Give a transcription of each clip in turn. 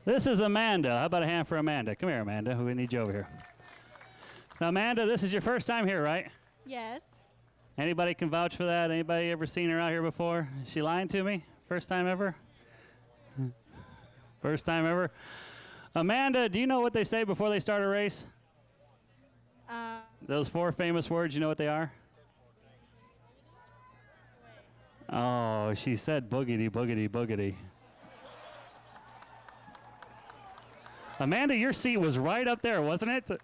This is Amanda. How about a hand for Amanda? Come here, Amanda. We need you over here. Now, Amanda, this is your first time here, right? Yes. Anybody can vouch for that? Anybody ever seen her out here before? Is she lying to me? First time ever? First time ever? Amanda, do you know what they say before they start a race? Those 4 famous words, you know what they are? Oh, she said boogity, boogity, boogity. Amanda, your seat was right up there, wasn't it?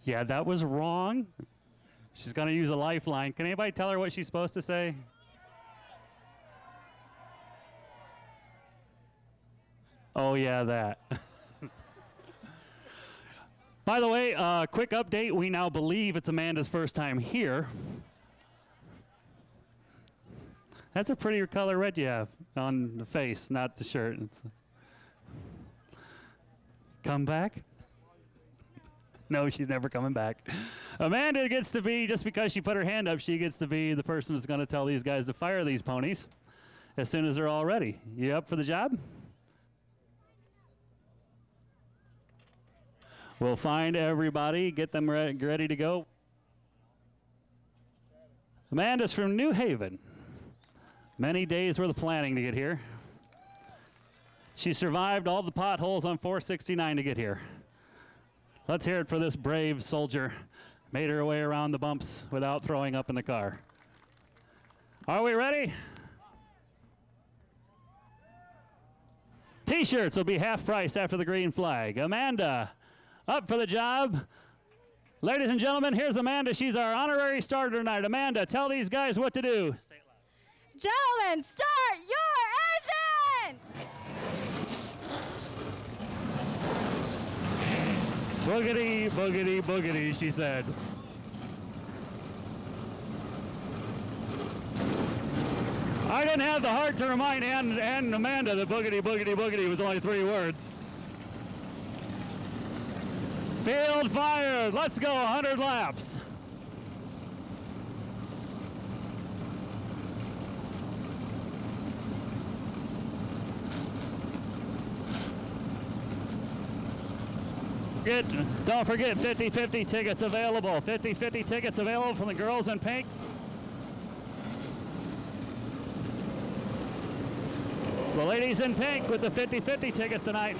Yeah, that was wrong. She's going to use a lifeline. Can anybody tell her what she's supposed to say? Oh, yeah, that. By the way, quick update. We now believe it's Amanda's first time here. That's a prettier color red you have on the face, not the shirt. Come back? No, she's never coming back. Amanda gets to be, just because she put her hand up, she gets to be the person who's going to tell these guys to fire these ponies as soon as they're all ready. You up for the job? We'll find everybody, get them ready to go. Amanda's from New Haven. Many days worth of planning to get here. She survived all the potholes on 469 to get here. Let's hear it for this brave soldier. Made her way around the bumps without throwing up in the car. Are we ready? T-shirts will be half price after the green flag. Amanda, up for the job. Ladies and gentlemen, here's Amanda. She's our honorary starter tonight. Amanda, tell these guys what to do. Say it loud. Gentlemen, start your engines! Boogity, boogity, boogity, she said. I didn't have the heart to remind Ann and Amanda that boogity, boogity, boogity was only 3 words. Field fired. Let's go 100 laps. Don't forget 50-50 tickets available. 50-50 tickets available from the girls in pink. The ladies in pink with the 50-50 tickets tonight.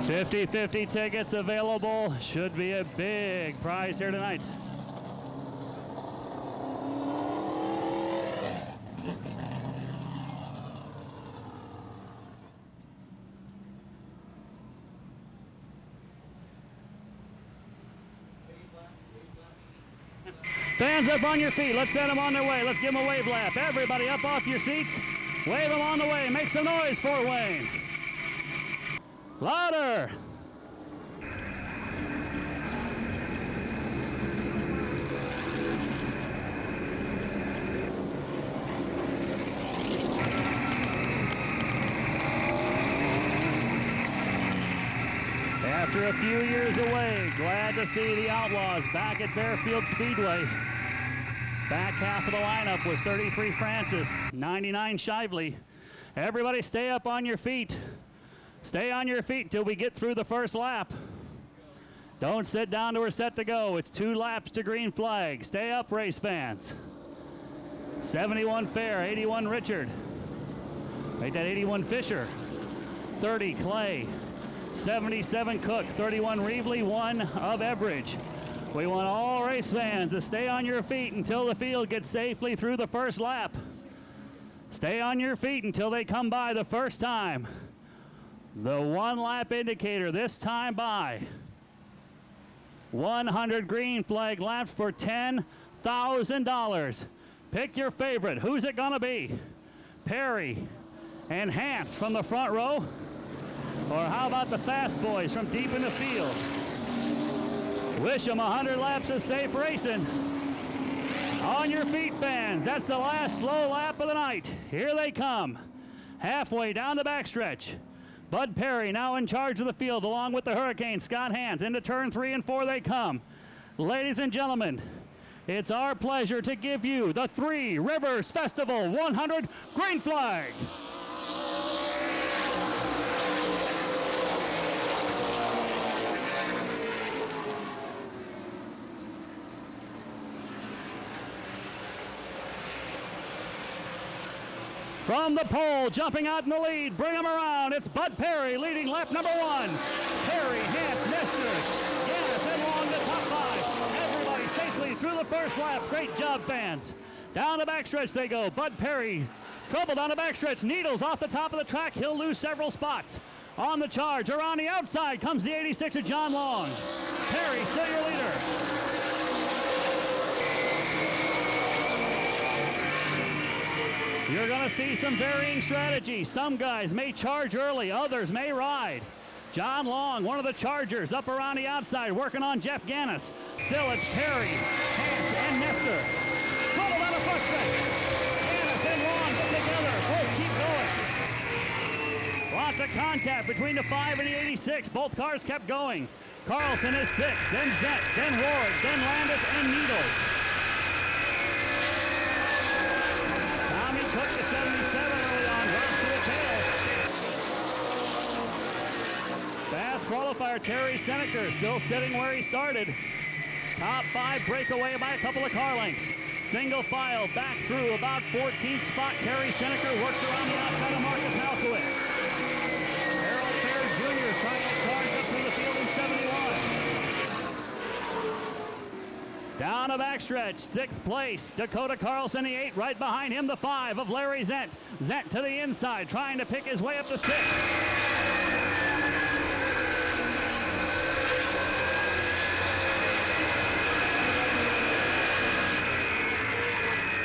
$50-50 tickets available. Should be a big prize here tonight. Fans up on your feet. Let's send them on their way. Let's give them a wave lap. Everybody up off your seats. Wave them on the way. Make some noise, Fort Wayne. Louder. After a few years away, glad to see the Outlaws back at Baer Speedway. Back half of the lineup was 33 Francis, 99 Shively. Everybody stay up on your feet. Stay on your feet till we get through the first lap. Don't sit down till we're set to go. It's 2 laps to green flag. Stay up, race fans. 71 Fair, 81 Richard. Make that 81 Fisher. 30 Clay. 77 Cook, 31 Reevely, 1 of Everidge. We want all race fans to stay on your feet until the field gets safely through the first lap. Stay on your feet until they come by the first time. The 1 lap indicator this time by. 100 green flag laps for $10,000. Pick your favorite. Who's it gonna be? Perry and Hance from the front row? Or how about the fast boys from deep in the field? Wish them 100 laps of safe racing. On your feet, fans. That's the last slow lap of the night. Here they come. Halfway down the backstretch. Bud Perry now in charge of the field along with the Hurricane. Scott Hance into turn 3 and 4 they come. Ladies and gentlemen, it's our pleasure to give you the Three Rivers Festival 100 green flag. From the pole, jumping out in the lead, bring him around. It's Bud Perry leading lap number 1. Perry, Hance, Nestor, Ganis, and Long the top 5. Everybody safely through the first lap. Great job, fans. Down the backstretch they go. Bud Perry, trouble down the backstretch. Needles off the top of the track. He'll lose several spots. On the charge, around the outside comes the 86 of John Long. Perry, still your leader. You're going to see some varying strategies. Some guys may charge early, others may ride. John Long, one of the chargers, up around the outside, working on Jeff Ganis. Still, it's Perry, Hance, and Nestor. Trouble down the front stretch. Ganis and Long get together. Both keep going. Lots of contact between the 5 and the 86. Both cars kept going. Carlson is 6th, then Zent, then Rohrig, then Landis, and Needles. Took the 77 early on, right to the tail. Fast qualifier Terry Seneker still sitting where he started. Top 5 breakaway by a couple of car lengths. Single file back through about 14th spot. Terry Seneker works around the outside of Marcus Malkowitz. Harold Fair Jr. is trying to charge up through the field in 71. Down a backstretch, 6th place, Dakota Carlson, the 8, right behind him, the 5 of Larry Zent. Zent to the inside, trying to pick his way up to 6th.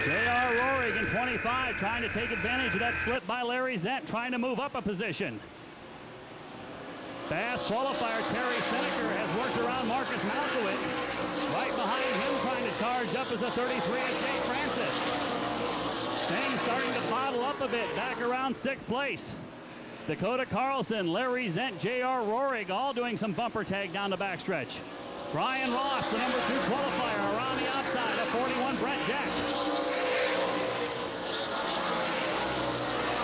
J.R. Rohrig in 25, trying to take advantage of that slip by Larry Zent, trying to move up a position. Fast qualifier Terry Seneker has worked around Marcus Malkowitz. Right behind him, trying to charge up is a 33 of Jake Francis. Things starting to bottle up a bit, back around 6th place. Dakota Carlson, Larry Zent, J.R. Rohrig, all doing some bumper tag down the backstretch. Brian Ross, the number 2 qualifier, around the outside of 41, Brett Jack.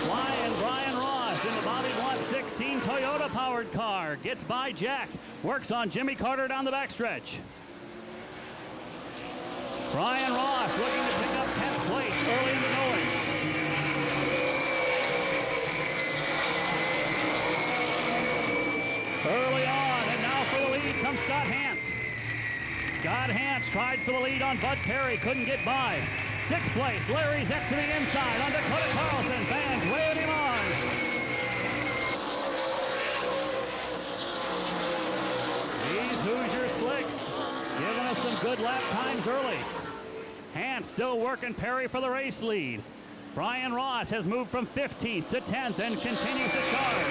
Flying Brian Ross in the Bobby Blunt 16 Toyota-powered car. Gets by Jack, works on Jimmy Carter down the backstretch. Brian Ross looking to pick up 10th place early in the going. Early on, and now for the lead comes Scott Hance. Scott Hance tried for the lead on Bud Perry, couldn't get by. 6th place, Larry Zent to the inside on Dakota Carlson. Fans waving him on. These Hoosier slicks giving us some good lap times early. Hance still working Perry for the race lead. Brian Ross has moved from 15th to 10th and continues to charge.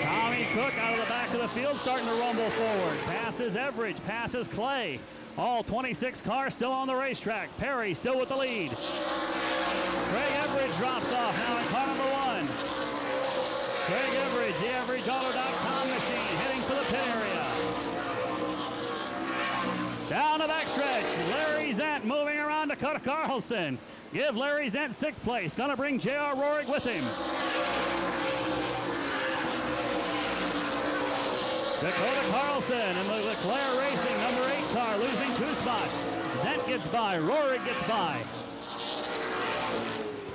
Tommy Cook out of the back of the field starting to rumble forward. Passes Everidge, passes Clay. All 26 cars still on the racetrack. Perry still with the lead. Craig Everidge drops off now in car number 1. Craig Everidge, the AverageAuto.com machine, heading for the pit area. Down the backstretch, Larry Zent moving around Dakota Carlson. Give Larry Zent 6th place. Going to bring J.R. Rohrig with him. Dakota Carlson and the Leclerc Racing number 8 car losing 2 spots. Zent gets by, Rohrig gets by.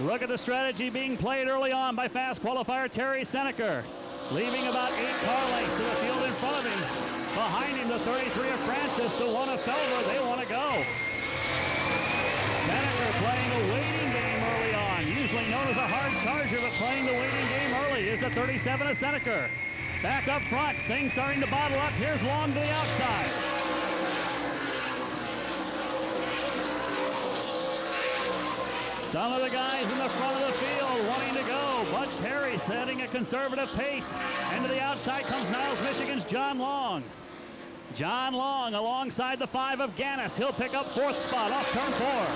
Look at the strategy being played early on by fast qualifier Terry Seneker. Leaving about 8 car lengths to the field in front of him. Behind him, the 33 of Francis, the 1 of Felber. They want to go. Seneker playing a waiting game early on. Usually known as a hard charger, but playing the waiting game early is the 37 of Seneker. Back up front, things starting to bottle up. Here's Long to the outside. Some of the guys in the front of the field wanting to go. Bud Perry setting a conservative pace. And to the outside comes Niles, Michigan's John Long. John Long alongside the 5 of Ganis. He'll pick up 4th spot off turn 4.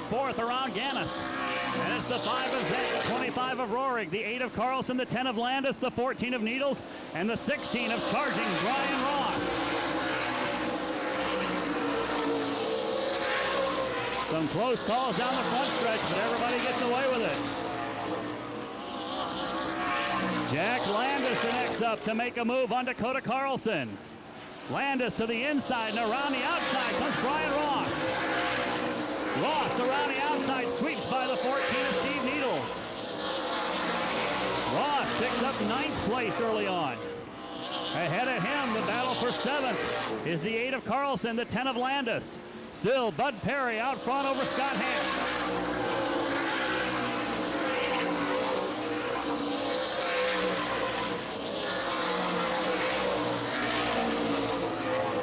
fourth around Gannis. And it's the 5 of Zent, the 25 of Rohrig, the 8 of Carlson, the 10 of Landis, the 14 of Needles, and the 16 of charging Brian Ross. Some close calls down the front stretch, but everybody gets away with it. Jack Landis the next up to make a move on Dakota Carlson. Landis to the inside, and around the outside comes Brian Ross. Ross around the outside, sweeps by the 14 of Steve Needles. Ross picks up 9th place early on. Ahead of him, the battle for 7th is the 8 of Carlson, the 10 of Landis. Still Bud Perry out front over Scott Hance.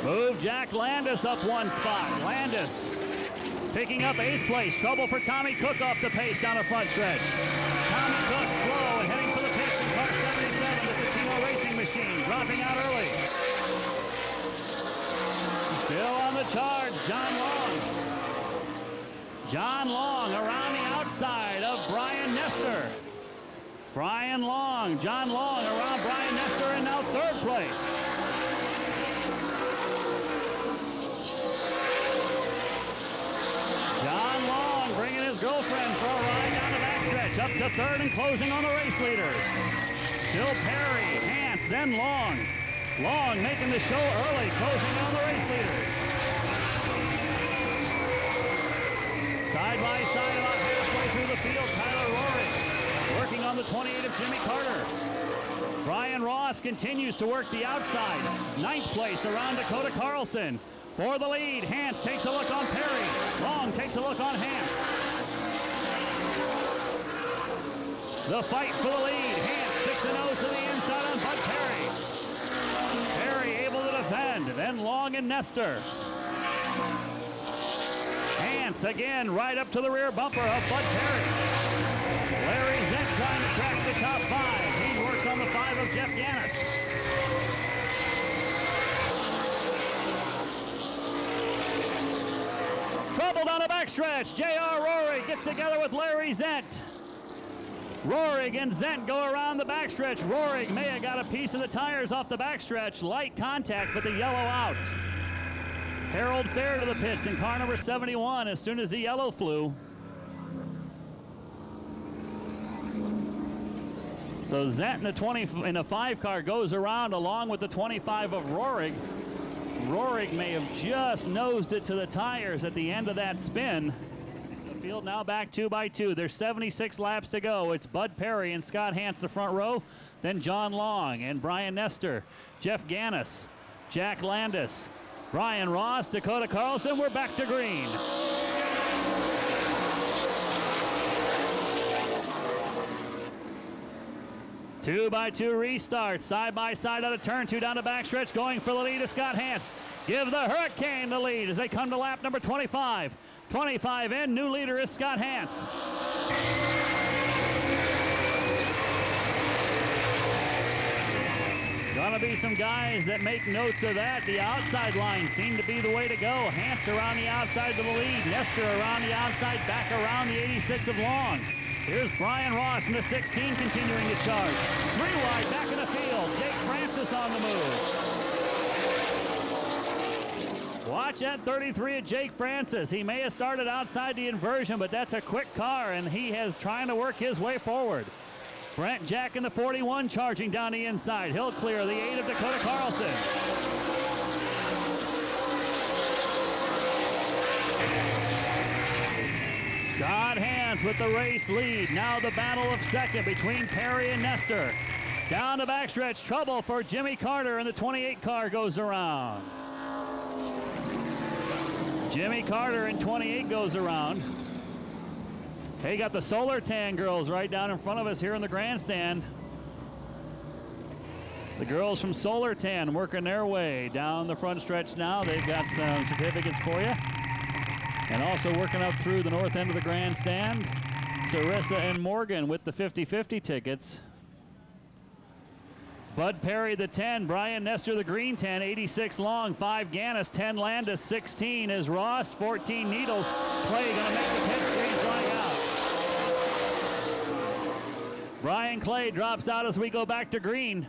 Move Jack Landis up 1 spot. Landis picking up 8th place. Trouble for Tommy Cook off the pace down the front stretch. Tommy Cook slow and heading for the pits in car 77, the Tino Racing Machine, dropping out early. Still on the charge, John Long. John Long around the outside of Brian Nestor. Brian Long, John Long around Brian Nestor, and now 3rd place. John Long bringing his girlfriend for a ride down the backstretch, up to 3rd and closing on the race leaders. Still Perry, Hance, then Long. Long making the show early, closing on the race leaders. Side by side about halfway through the field, Tyler Rohrig working on the 28 of Jimmy Carter. Brian Ross continues to work the outside. 9th place around Dakota Carlson. For the lead, Hance takes a look on Perry. Long takes a look on Hance. The fight for the lead. Hance sticks a nose to the inside on Bud Perry. Perry able to defend. Then Long and Nestor. Hance again right up to the rear bumper of Bud Perry. Larry Zent trying to crack the top 5. He works on the 5 of Jeff Gannis. Trouble down the backstretch. J.R. Rohrig gets together with Larry Zent. Rohrig and Zent go around the backstretch. Rohrig may have got a piece of the tires off the backstretch. Light contact, but the yellow out. Harold Fair to the pits in car number 71 as soon as the yellow flew. So Zent in the 5 car goes around along with the 25 of Rohrig. Rohrig may have just nosed it to the tires at the end of that spin. The field now back 2 by 2. There's 76 laps to go. It's Bud Perry and Scott Hance the front row. Then John Long and Brian Nestor, Jeff Gannis, Jack Landis, Brian Ross, Dakota Carlson. We're back to green. Two by 2 restart, side by side out of turn 2 down the backstretch, going for the lead is Scott Hance. Give the Hurricane the lead as they come to lap number 25. 25 in, new leader is Scott Hance. Gonna be some guys that make notes of that. The outside line seemed to be the way to go. Hance around the outside to the lead. Nestor around the outside, back around the 86 of Long. Here's Brian Ross in the 16 continuing to charge. 3 wide back in the field. Jake Francis on the move. Watch that 33 of Jake Francis. He may have started outside the inversion, but that's a quick car, and he is trying to work his way forward. Brent Jack in the 41 charging down the inside. He'll clear the 8 of Dakota Carlson. Scott Hance with the race lead. Now the battle of second between Perry and Nestor. Down the backstretch, trouble for Jimmy Carter, and the 28 car goes around. Jimmy Carter in 28 goes around. Hey, got the Solar Tan girls right down in front of us here in the grandstand. The girls from Solar Tan working their way down the front stretch now. They've got some certificates for you. And also working up through the north end of the grandstand, Sarissa and Morgan with the 50-50 tickets. Bud Perry the 10, Brian Nestor the green 10, 86 Long, 5 Gannis, 10 Landis, 16 is Ross, 14 Needles. Clay gonna make the pitch. Brian Clay drops out as we go back to green.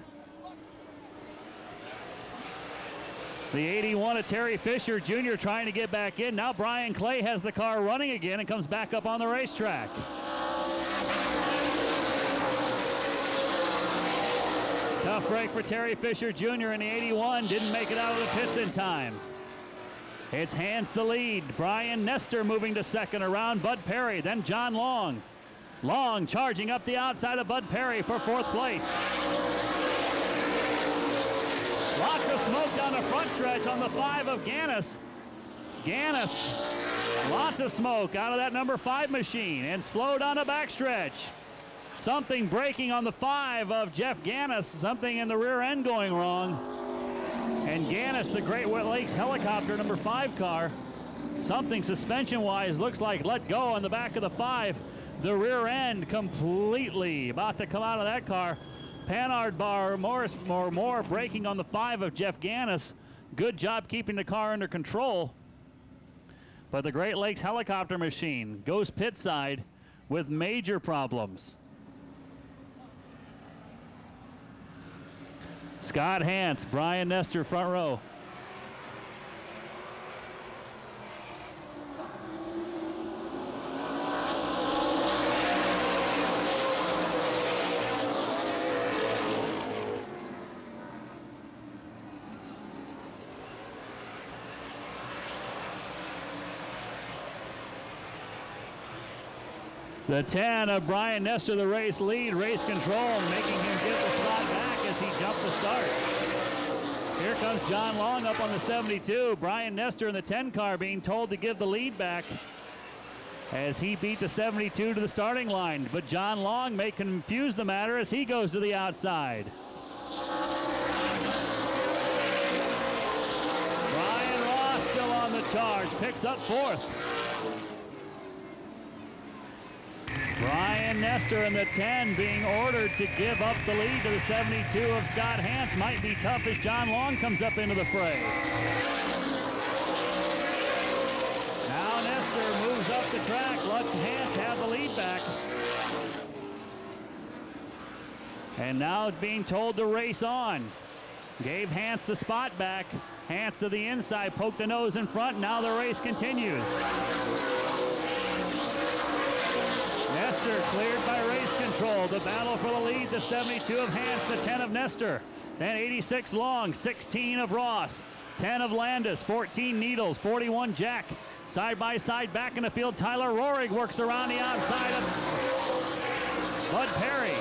The 81 of Terry Fisher Jr. trying to get back in. Now Brian Clay has the car running again and comes back up on the racetrack. Tough break for Terry Fisher Jr. in the 81. Didn't make it out of the pits in time. It's Hans the lead. Brian Nestor moving to second around Bud Perry. Then John Long. Long charging up the outside of Bud Perry for fourth place. Lots of smoke down the front stretch on the 5 of Gannis. Gannis, lots of smoke out of that number 5 machine, and slow down the backstretch. Something breaking on the 5 of Jeff Gannis, something in the rear end going wrong. And Gannis, the Great Lakes helicopter number 5 car, something suspension-wise looks like let go on the back of the 5. The rear end completely about to come out of that car. Panhard bar, more braking on the 5 of Jeff Gannis. Good job keeping the car under control. But the Great Lakes helicopter machine goes pit side with major problems. Scott Hance, Brian Nestor front row. The 10 of Brian Nestor, the race lead, race control, making him get the spot back as he jumped the start. Here comes John Long up on the 72. Brian Nestor in the 10 car being told to give the lead back as he beat the 72 to the starting line. But John Long may confuse the matter as he goes to the outside. Brian Ross still on the charge, picks up fourth. Brian Nestor in the 10 being ordered to give up the lead to the 72 of Scott Hance. Might be tough as John Long comes up into the fray. Now Nestor moves up the track, lets Hance have the lead back. And now being told to race on. Gave Hance the spot back. Hance to the inside, poked the nose in front. Now the race continues. Nestor cleared by race control. The battle for the lead, the 72 of Hance, the 10 of Nestor. Then 86 Long, 16 of Ross, 10 of Landis, 14 Needles, 41 Jack. Side by side back in the field, Tyler Rohrig works around the outside of Bud Perry.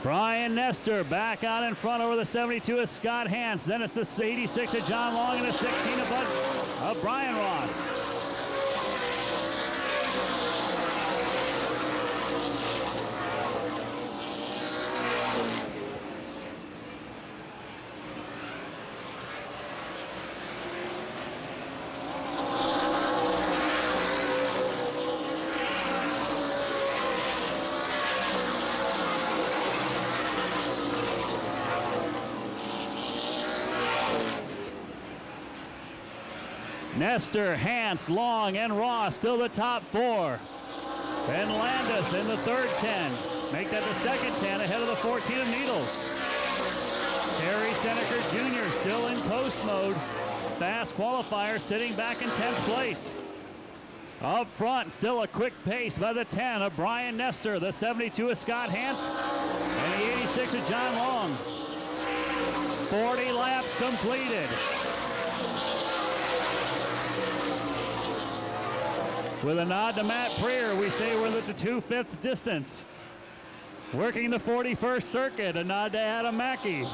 Brian Nestor back out in front over the 72 of Scott Hance. Then it's the 86 of John Long and the 16 of Brian Ross. Nestor, Hance, Long, and Ross still the top 4. Ben Landis in the third 10. Make that the second 10 ahead of the 14 of Needles. Terry Seneca Jr. still in post mode. Fast qualifier sitting back in 10th place. Up front, still a quick pace by the 10 of Brian Nestor, the 72 of Scott Hance, and the 86 of John Long. 40 laps completed. With a nod to Matt Preer, we say we're at the 2/5 distance. Working the 41st circuit, a nod to Adam Mackey.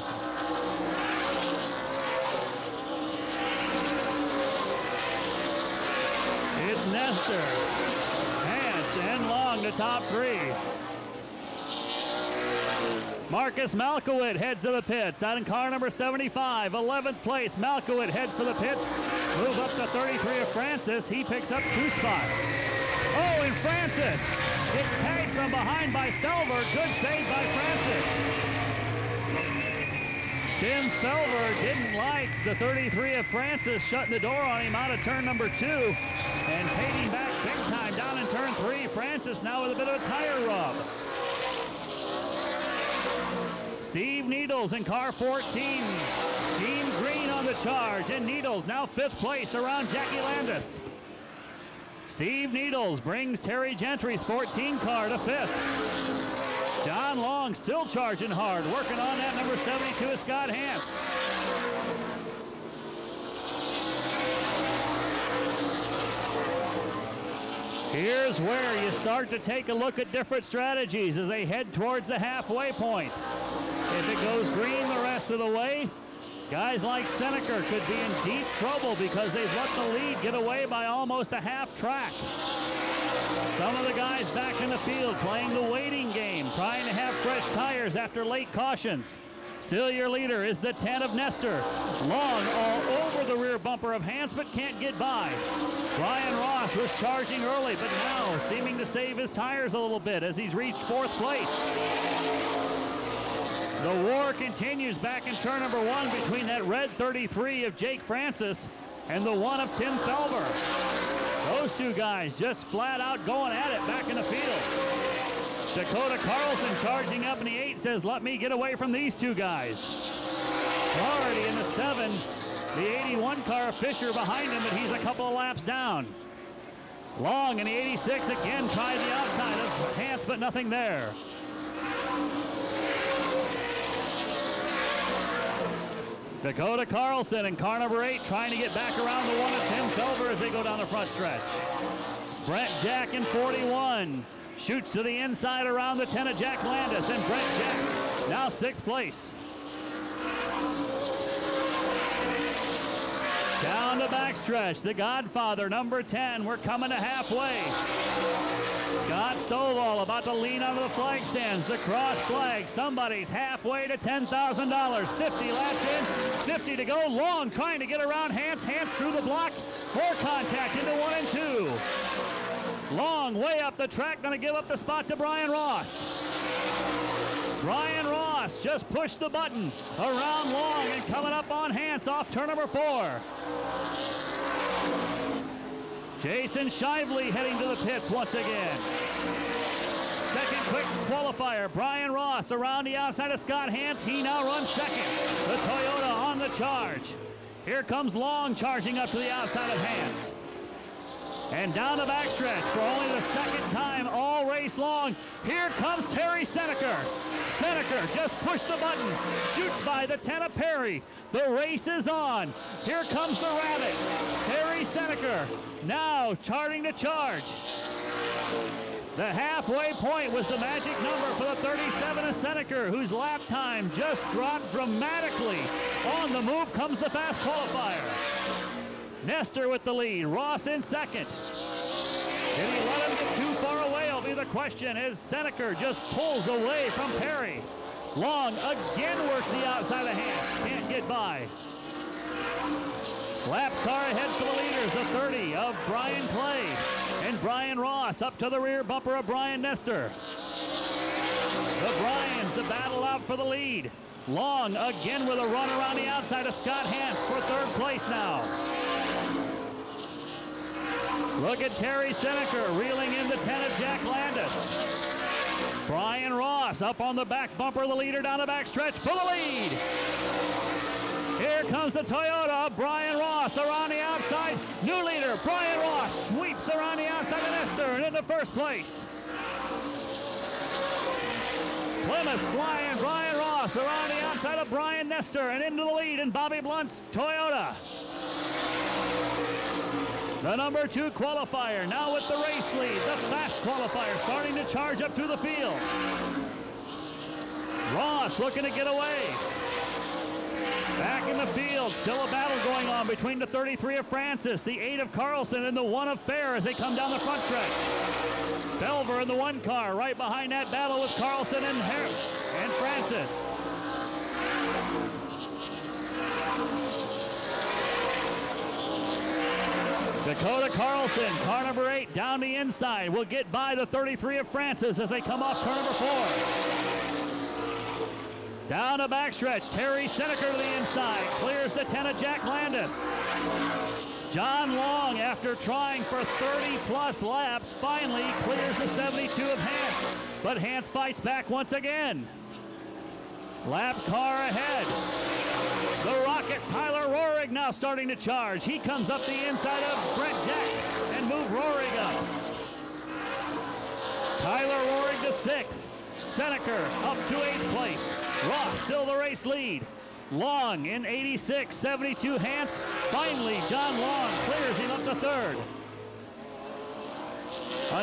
It's Nestor, Hance, and Long, the top three. Marcus Malkowit heads to the pits out in car number 75. 11th place, Malkowit heads for the pits. Move up to 33 of Francis. He picks up 2 spots. Oh, and Francis gets tagged from behind by Felver. Good save by Francis. Tim Felver didn't like the 33 of Francis shutting the door on him out of turn number 2 and painting back big time down in turn 3. Francis now with a bit of a tire rub. Steve Needles in car 14. Team Green on the charge, and Needles now 5th place around Jackie Landis. Steve Needles brings Terry Gentry's 14 car to 5th. John Long still charging hard, working on that number 72 is Scott Hance. Here's where you start to take a look at different strategies as they head towards the halfway point. If it goes green the rest of the way, guys like Seneca could be in deep trouble because they've let the lead get away by almost a half track. Some of the guys back in the field playing the waiting game, trying to have fresh tires after late cautions. Still your leader is the 10 of Nestor. Long all over the rear bumper of Hance, but can't get by. Brian Ross was charging early, but now seeming to save his tires a little bit as he's reached 4th place. The war continues back in turn number 1 between that red 33 of Jake Francis and the 1 of Tim Felver. Those two guys just flat out going at it back in the field. Dakota Carlson charging up in the 8 says, let me get away from these two guys. Clarity in the 7, the 81 car of Fisher behind him, but he's a couple of laps down. Long in the 86 again tried the outside of Hance, but nothing there. Dakota Carlson in car number 8 trying to get back around the 1 of Tim Felver as they go down the front stretch. Brent Jack in 41 shoots to the inside around the 10 of Jack Landis, and Brent Jack now 6th place. Down the backstretch, the Godfather, number 10. We're coming to halfway. Scott Stovall about to lean onto the flag stands. The cross flag. Somebody's halfway to $10,000. 50 laps in, 50 to go. Long trying to get around Hance. Hance through the block. More contact into 1 and 2. Long way up the track, going to give up the spot to Brian Ross. Brian Ross just pushed the button around Long and coming up on Hance off turn number 4. Jason Shively heading to the pits once again. Second quick qualifier, Brian Ross around the outside of Scott Hance. He now runs 2nd. The Toyota on the charge. Here comes Long charging up to the outside of Hance. And down the backstretch for only the 2nd time all race long. Here comes Terry Seneca. Seneca just pushed the button, shoots by the 10 of Perry. The race is on. Here comes the Rabbit. Terry Seneca now charting to charge. The halfway point was the magic number for the 37 of Seneca, whose lap time just dropped dramatically. On the move comes the fast qualifier. Nestor with the lead, Ross in 2nd. Did he let him get too far away will be the question as Seneca just pulls away from Perry. Long again works the outside of Hance, can't get by. Lap car ahead for the leaders, the 30 of Brian Clay. And Brian Ross up to the rear bumper of Brian Nestor. The Bryans, the battle out for the lead. Long again with a run around the outside of Scott Hance for 3rd place now. Look at Terry Seneca reeling in the 10 of Jack Landis. Brian Ross up on the back bumper of the leader down the backstretch for the lead. Here comes the Toyota of Brian Ross around the outside. New leader, Brian Ross, sweeps around the outside of Nestor and into 1st place. Plymouth flying Brian Ross around the outside of Brian Nestor and into the lead in Bobby Blunt's Toyota. The number 2 qualifier now with the race lead. The fast qualifier starting to charge up through the field. Ross looking to get away. Back in the field, still a battle going on between the 33 of Francis, the 8 of Carlson, and the 1 of Baer as they come down the front stretch. Felver in the 1 car, right behind that battle with Carlson and Francis. Dakota Carlson, car number 8, down the inside, will get by the 33 of Francis as they come off turn number 4. Down the backstretch, Terry Seneker to the inside, clears the 10 of Jack Landis. John Long, after trying for 30-plus laps, finally clears the 72 of Hance, but Hance fights back once again. Lap car ahead. The Rocket, Tyler Rohrig, now starting to charge. He comes up the inside of Brent Jack and move Rohrig up. Tyler Rohrig to 6th. Seneker up to 8th place. Ross still the race lead. Long in 86, 72 Hance. Finally, John Long clears him up to 3rd.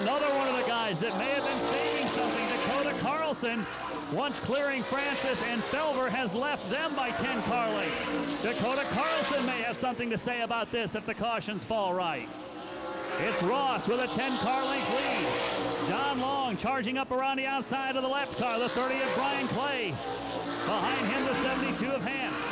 Another one of the guys that may have been saving something, Dakota Carlson, once clearing Francis, and Felver has left them by 10 car lengths. Dakota Carlson may have something to say about this if the cautions fall right. It's Ross with a 10 car length lead. John Long charging up around the outside of the left car, the 30 of Brian Clay. Behind him, the 72 of Hance.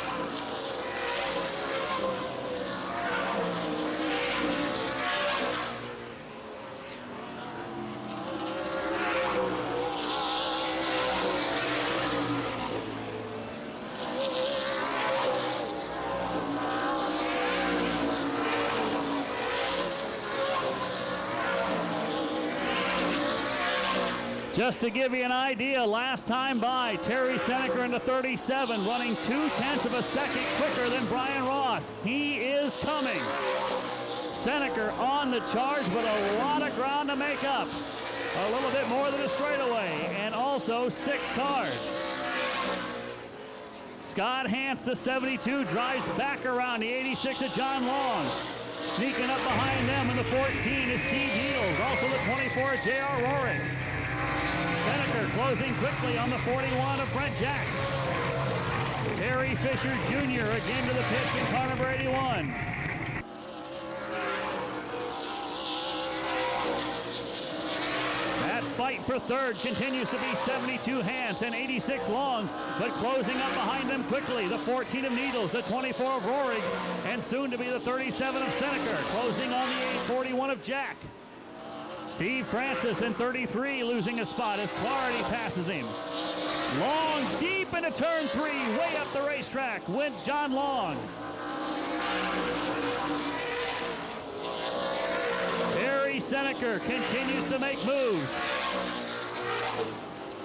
Just to give you an idea, last time by, Terry Seneker in the 37, running 0.2 of a second quicker than Brian Ross. He is coming. Seneker on the charge, but a lot of ground to make up. A little bit more than a straightaway, and also 6 cars. Scott Hance, the 72, drives back around the 86 of John Long. Sneaking up behind them in the 14 is Steve Needles, also the 24 of J.R. Rohrig. Seneker closing quickly on the 41 of Brent Jack. Terry Fisher Jr. again to the pits in car number 81. That fight for 3rd continues to be 72 Hance and 86 Long, but closing up behind them quickly, the 14 of Needles, the 24 of Rohrig, and soon to be the 37 of Seneker, closing on the 841 of Jack. Steve Francis in 33 losing a spot as Clarity passes him. Long deep into turn 3, way up the racetrack went John Long. Terry Seneker continues to make moves.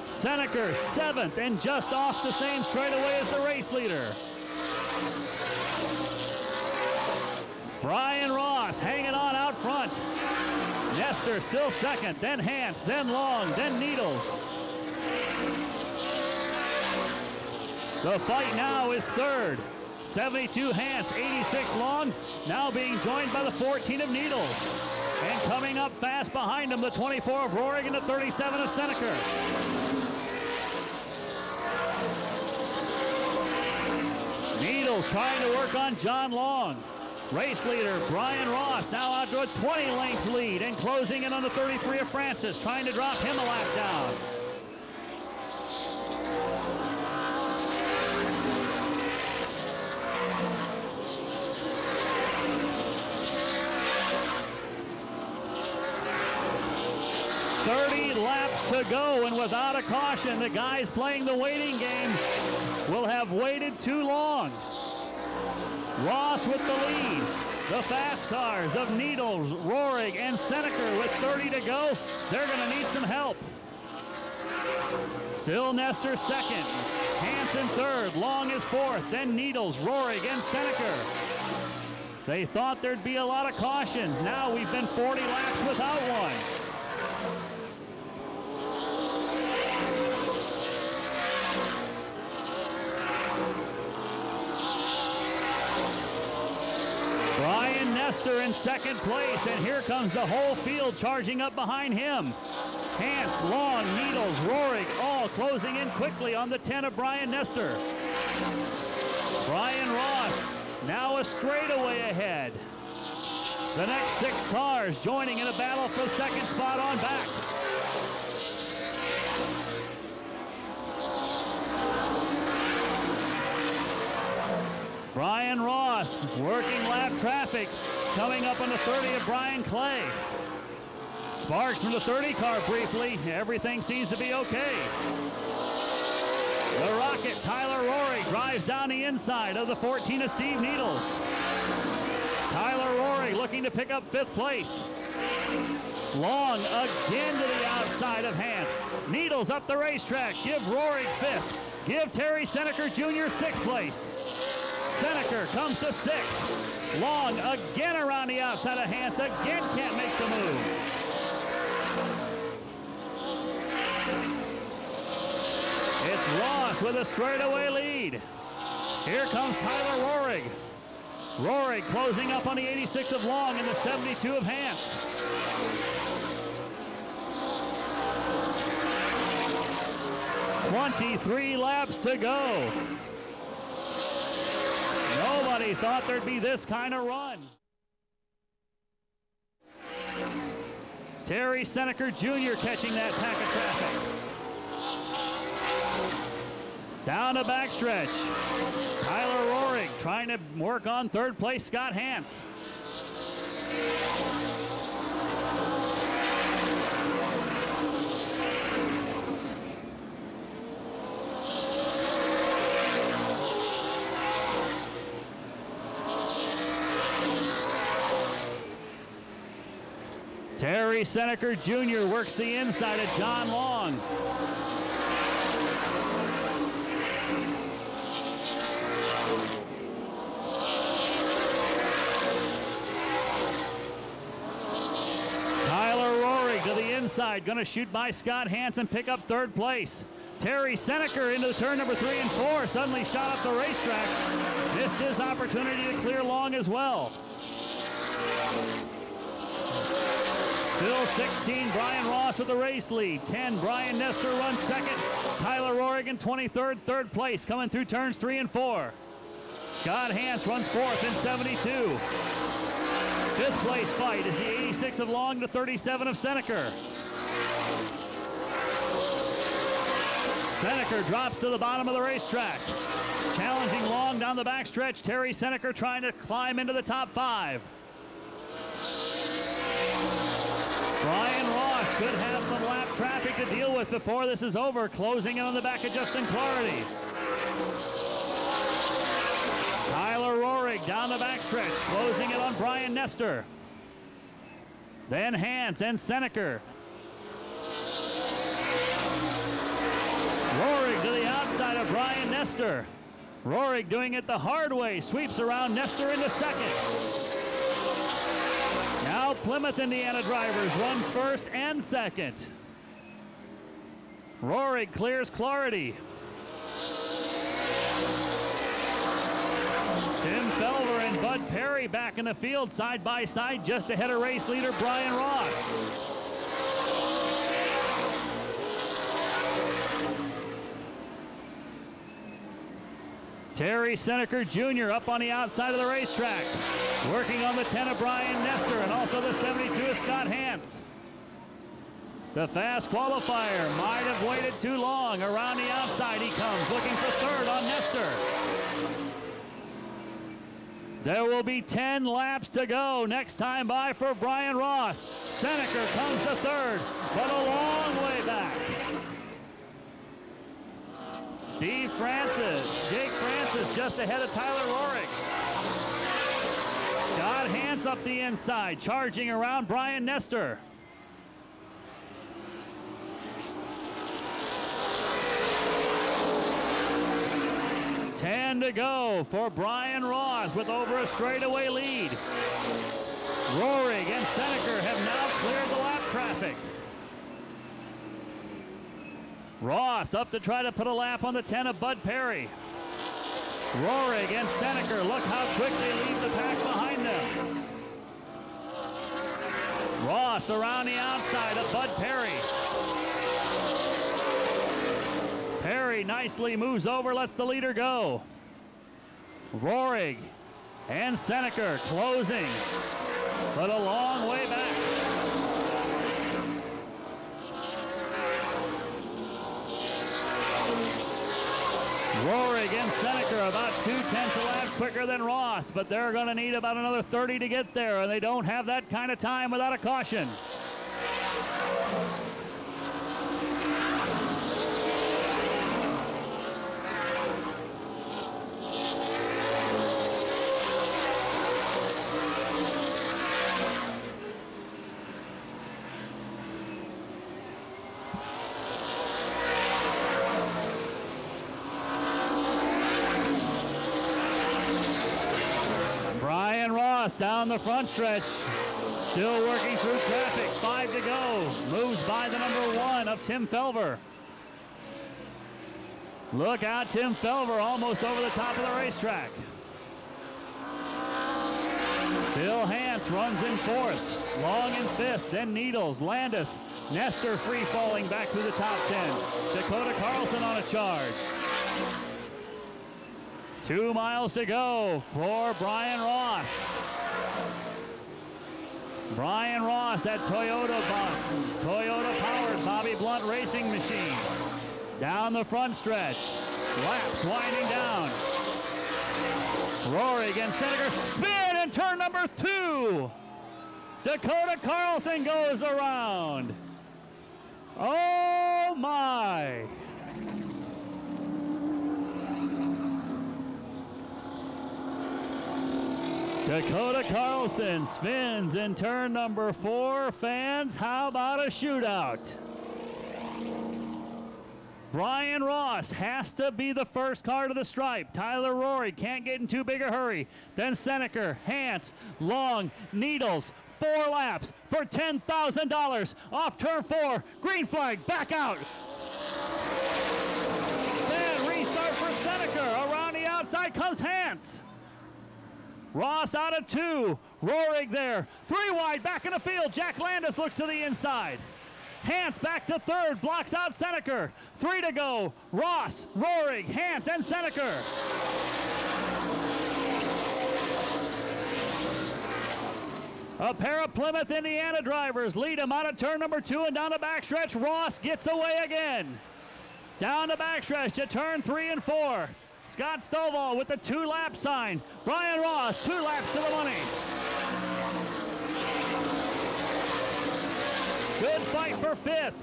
Seneker 7th and just off the same straightaway as the race leader. Brian Ross hanging on out front. Nestor still 2nd, then Hance, then Long, then Needles. The fight now is 3rd. 72 Hance, 86 Long, now being joined by the 14 of Needles. And coming up fast behind him, the 24 of Rohrig and the 37 of Seneker. Needles trying to work on John Long. Race leader Brian Ross now out to a 20-length lead and closing in on the 33 of Francis, trying to drop him a lap down. Laps to go, and without a caution, the guys playing the waiting game will have waited too long. Ross with the lead. The fast cars of Needles, Rohrig, and Seneker with 30 to go. They're going to need some help. Still Nestor 2nd. Hansen 3rd. Long is 4th. Then Needles, Rohrig, and Seneker. They thought there'd be a lot of cautions. Now we've been 40 laps without one. Brian Nestor in 2nd place, and here comes the whole field charging up behind him. Hance, Long, Needles, Rohrig, all Outlaw closing in quickly on the 10 of Brian Nestor. Brian Ross now a straightaway ahead. The next 6 cars joining in a battle for the second spot on back. Brian Ross working lap traffic, coming up on the 30 of Brian Clay. Sparks from the 30 car briefly. Everything seems to be okay. The Rocket, Tyler Rory, drives down the inside of the 14 of Steve Needles. Tyler Rory looking to pick up 5th place. Long again to the outside of Hans. Needles up the racetrack. Give Rory 5th. Give Terry Seneker Jr. 6th place. Seneker comes to 6th. Long again around the outside of Hans. Again can't make the move. It's Ross with a straightaway lead. Here comes Tyler Rohrig. Rohrig closing up on the 86 of Long and the 72 of Hans. "23 laps to go. Nobody thought there'd be this kind of run. Terry Seneker Jr. catching that pack of traffic. Down the backstretch. Tyler Rohrig trying to work on 3rd place Scott Hans. Terry Seneker Jr. works the inside of John Long. Tyler Rohrig to the inside, going to shoot by Scott Hansen, pick up 3rd place. Terry Seneker into the turn number 3 and 4, suddenly shot up the racetrack. Missed his opportunity to clear Long as well. Still 16, Brian Ross with the race lead. 10, Brian Nestor runs 2nd. Tyler Rohrig in 23rd, 3rd place, coming through turns 3 and 4. Scott Hans runs 4th in 72. 5th place fight is the 86 of Long to 37 of Seneker. Seneker drops to the bottom of the racetrack. Challenging Long down the backstretch. Terry Seneker trying to climb into the top 5. Brian Ross could have some lap traffic to deal with before this is over, closing in on the back of Justin Clarity. Tyler Rohrig down the backstretch, closing it on Brian Nestor. Then Hans and Seneker. Rohrig to the outside of Brian Nestor. Rohrig doing it the hard way, sweeps around Nestor into 2nd. Now Plymouth, Indiana drivers run 1st and 2nd. Rohrig clears Clarity. Tim Felver and Bud Perry back in the field side by side just ahead of race leader Brian Ross. Terry Seneker Jr. up on the outside of the racetrack, working on the 10 of Brian Nestor and also the 72 of Scott Hans. The fast qualifier might have waited too long. Around the outside he comes, looking for 3rd on Nestor. There will be 10 laps to go. Next time by for Brian Ross. Seneker comes to 3rd, but a long way back. Jake Francis just ahead of Tyler Rohrig. Scott Hans up the inside, charging around Brian Nestor. Ten to go for Brian Ross with over a straightaway lead. Rohrig and Seneker have now cleared the lap traffic. Ross up to try to put a lap on the 10 of Bud Perry. Rohrig and Seneker, look how quick they leave the pack behind them. Ross around the outside of Bud Perry. Perry nicely moves over, lets the leader go. Rohrig and Seneker closing, but a long way back. Rohrig and Seneker about 2/10 a lap quicker than Ross, but they're going to need about another 30 to get there, and they don't have that kind of time without a caution. Down the front stretch, still working through traffic, 5 to go, moves by the number 1 of Tim Felver. Look out, Tim Felver almost over the top of the racetrack. Still Hans runs in 4th, Long in 5th, then Needles, Landis, Nestor free falling back through the top 10. Dakota Carlson on a charge. 2 miles to go for Brian Ross. Brian Ross, that Toyota-powered Bobby Blunt racing machine. Down the front stretch, laps winding down. Rohrig and Seneker spin in turn number 2. Dakota Carlson goes around. Oh my. Dakota Carlson spins in turn number 4. Fans, how about a shootout? Brian Ross has to be the first car to the stripe. Tyler Rohrig can't get in too big a hurry. Then Seneker, Hans, Long, Needles, 4 laps for $10,000. Off turn 4, green flag, back out. Then restart for Seneker. Around the outside comes Hans. Ross out of 2, Rohrig there, 3 wide, back in the field. Jack Landis looks to the inside. Hans back to 3rd, blocks out Seneker. 3 to go, Ross, Rohrig, Hans, and Seneker. A pair of Plymouth, Indiana drivers lead him out of turn number 2 and down the backstretch. Ross gets away again. Down the backstretch to turn 3 and 4. Scott Stovall with the 2-lap sign. Brian Ross, 2 laps to the money. Good fight for 5th.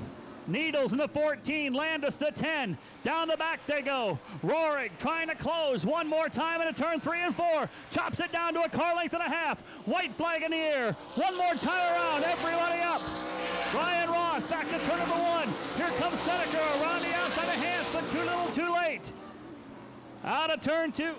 Needles in the 14, Landis the 10. Down the back they go. Rohrig trying to close one more time into turn 3 and 4. Chops it down to a car length and a half. White flag in the air. One more time around, everybody up. Brian Ross back to turn number 1. Here comes Seneker around the outside of Hans, but too little too late. Out of turn 2.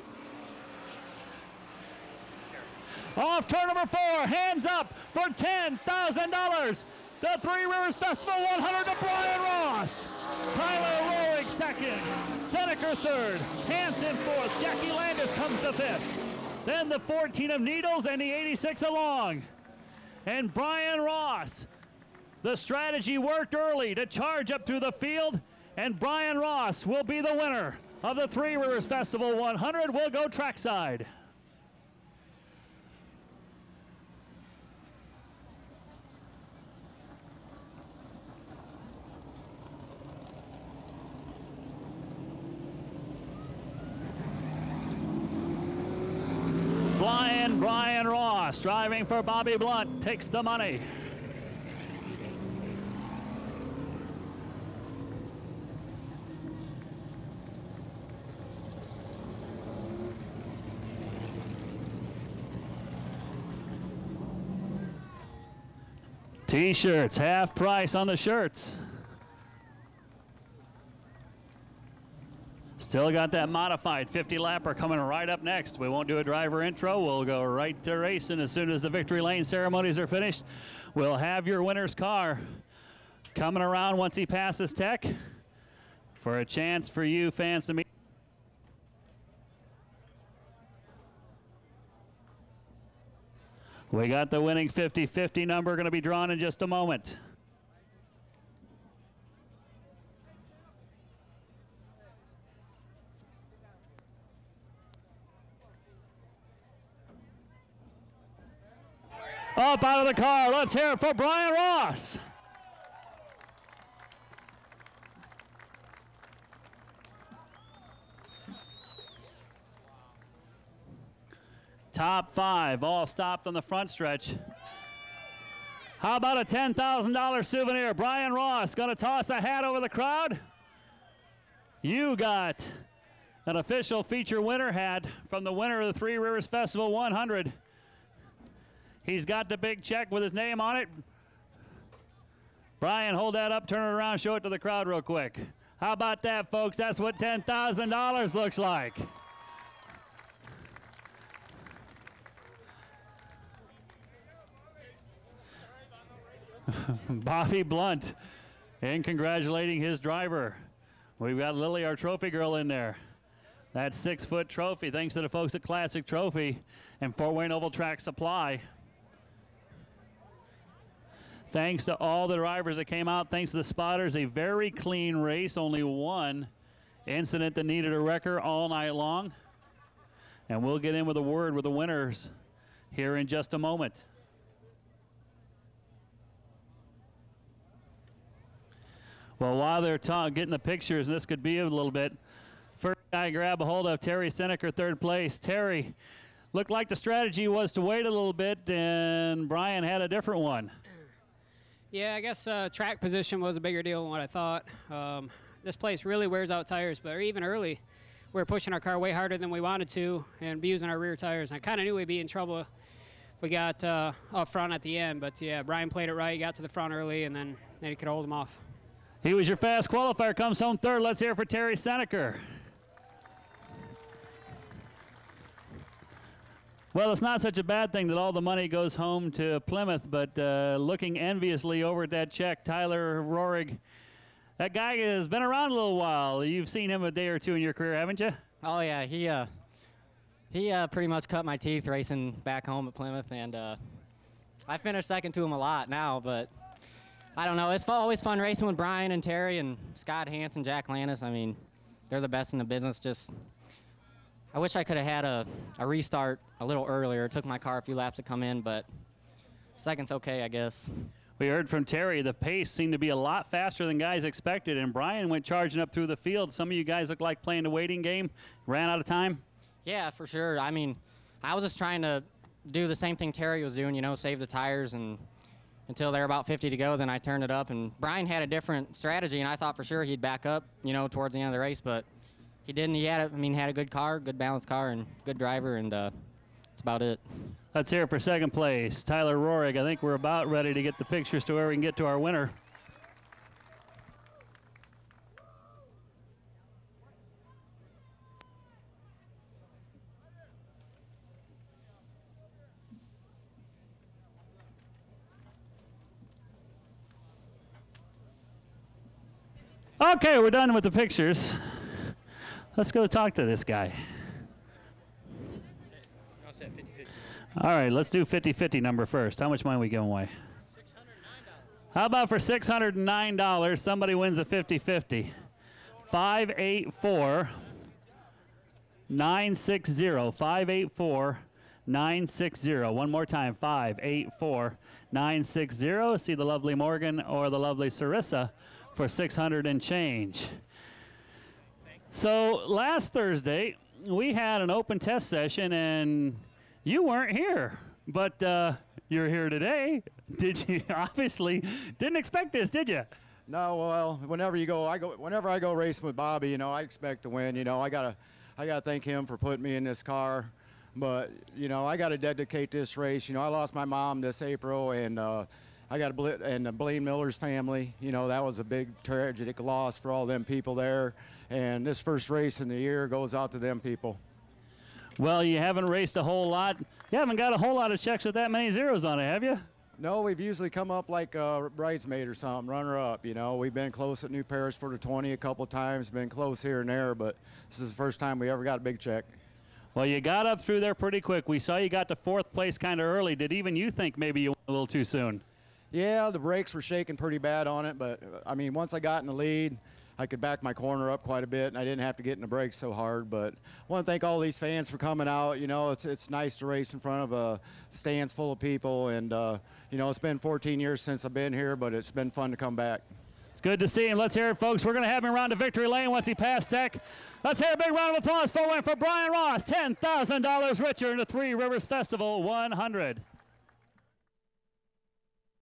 Off turn number 4, hands up for $10,000. The Three Rivers Festival 100 to Brian Ross. Tyler Rohrig 2nd, Seneker 3rd, Hansen 4th, Jackie Landis comes to 5th. Then the 14 of Needles and the 86 along. And Brian Ross, the strategy worked early to charge up through the field, and Brian Ross will be the winner of the Three Rivers Festival 100. We'll go trackside. Flying Brian Ross, driving for Bobby Blunt, takes the money. T-shirts, half price on the shirts. Still got that modified 50-lapper coming right up next. We won't do a driver intro. We'll go right to racing as soon as the victory lane ceremonies are finished. We'll have your winner's car coming around once he passes Tech for a chance for you fans to meet. We got the winning 50-50 number going to be drawn in just a moment. Up out of the car. Let's hear it for Brian Ross. Top 5 all stopped on the front stretch. How about a $10,000 souvenir? Brian Ross going to toss a hat over the crowd. You got an official feature winner hat from the winner of the Three Rivers Festival 100. He's got the big check with his name on it. Brian, hold that up, turn it around, show it to the crowd real quick. How about that, folks? That's what $10,000 looks like. Bobby Blunt and congratulating his driver. We've got Lily, our trophy girl, in there. That 6-foot trophy, thanks to the folks at Classic Trophy and Fort Wayne Oval Track Supply. Thanks to all the drivers that came out, thanks to the spotters, a very clean race, only one incident that needed a wrecker all night long. And we'll get in with a word with the winners here in just a moment. Well, while they're getting the pictures, and this could be a little bit, first guy grab a hold of Terry Seneker, third place. Terry, looked like the strategy was to wait a little bit, and Brian had a different one. Yeah, I guess track position was a bigger deal than what I thought. This place really wears out tires, but even early, we were pushing our car way harder than we wanted to and using our rear tires. I kind of knew we'd be in trouble if we got up front at the end, but yeah, Brian played it right, got to the front early, and then he could hold him off. He was your fast qualifier, comes home third. Let's hear it for Terry Seneker. Well, it's not such a bad thing that all the money goes home to Plymouth, but looking enviously over at that check, Tyler Rohrig. That guy has been around a little while. You've seen him a day or two in your career, haven't you? Oh, yeah. He pretty much cut my teeth racing back home at Plymouth, and I finished second to him a lot now, but I don't know. It's always fun racing with Brian and Terry and Scott Hansen, Jack Lannis. I mean, they're the best in the business. Just, I wish I could have had a restart a little earlier. It took my car a few laps to come in, but second's okay, I guess. We heard from Terry, the pace seemed to be a lot faster than guys expected, and Brian went charging up through the field. Some of you guys look like playing the waiting game, ran out of time. Yeah, for sure. I mean, I was just trying to do the same thing Terry was doing, you know, save the tires and until they're about 50 to go, then I turned it up. And Brian had a different strategy, and I thought for sure he'd back up, you know, towards the end of the race, but he didn't. He had a good car, good balanced car, and good driver, and that's about it. Let's hear it for second place, Tyler Rohrig. I think we're about ready to get the pictures to where we can get to our winner. Okay, we're done with the pictures. Let's go talk to this guy. All right, let's do 50-50 number first. How much money are we giving away? $609. How about for $609, somebody wins a 50-50? 584-960. 584-960. One more time, 584-960. See the lovely Morgan or the lovely Sarissa for 600 and change. So last Thursday, we had an open test session, and you weren't here, but you're here today. Did you? Obviously didn't expect this, did you? No, well, whenever I go racing with Bobby, you know, I expect to win. You know, I gotta thank him for putting me in this car. But you know, I gotta dedicate this race. You know, I lost my mom this April, and I got the Blaine Miller's family. You know, that was a big tragic loss for all them people there. And this first race in the year goes out to them people. Well, you haven't raced a whole lot. You haven't got a whole lot of checks with that many zeros on it, have you? No, we've usually come up like a bridesmaid or something, runner-up. You know, we've been close at New Paris for the 20 a couple times, been close here and there, but this is the first time we ever got a big check. Well, you got up through there pretty quick. We saw you got to fourth place kind of early. Did even you think maybe you went a little too soon? Yeah, the brakes were shaking pretty bad on it, but I mean, once I got in the lead, I could back my corner up quite a bit, and I didn't have to get in the brakes so hard. But I want to thank all these fans for coming out. You know, it's nice to race in front of stands full of people, and you know, it's been 14 years since I've been here, but it's been fun to come back. It's good to see him. Let's hear it, folks. We're going to have him around to victory lane once he passed Tech. Let's hear a big round of applause for Brian Ross. $10,000 richer in the Three Rivers Festival 100.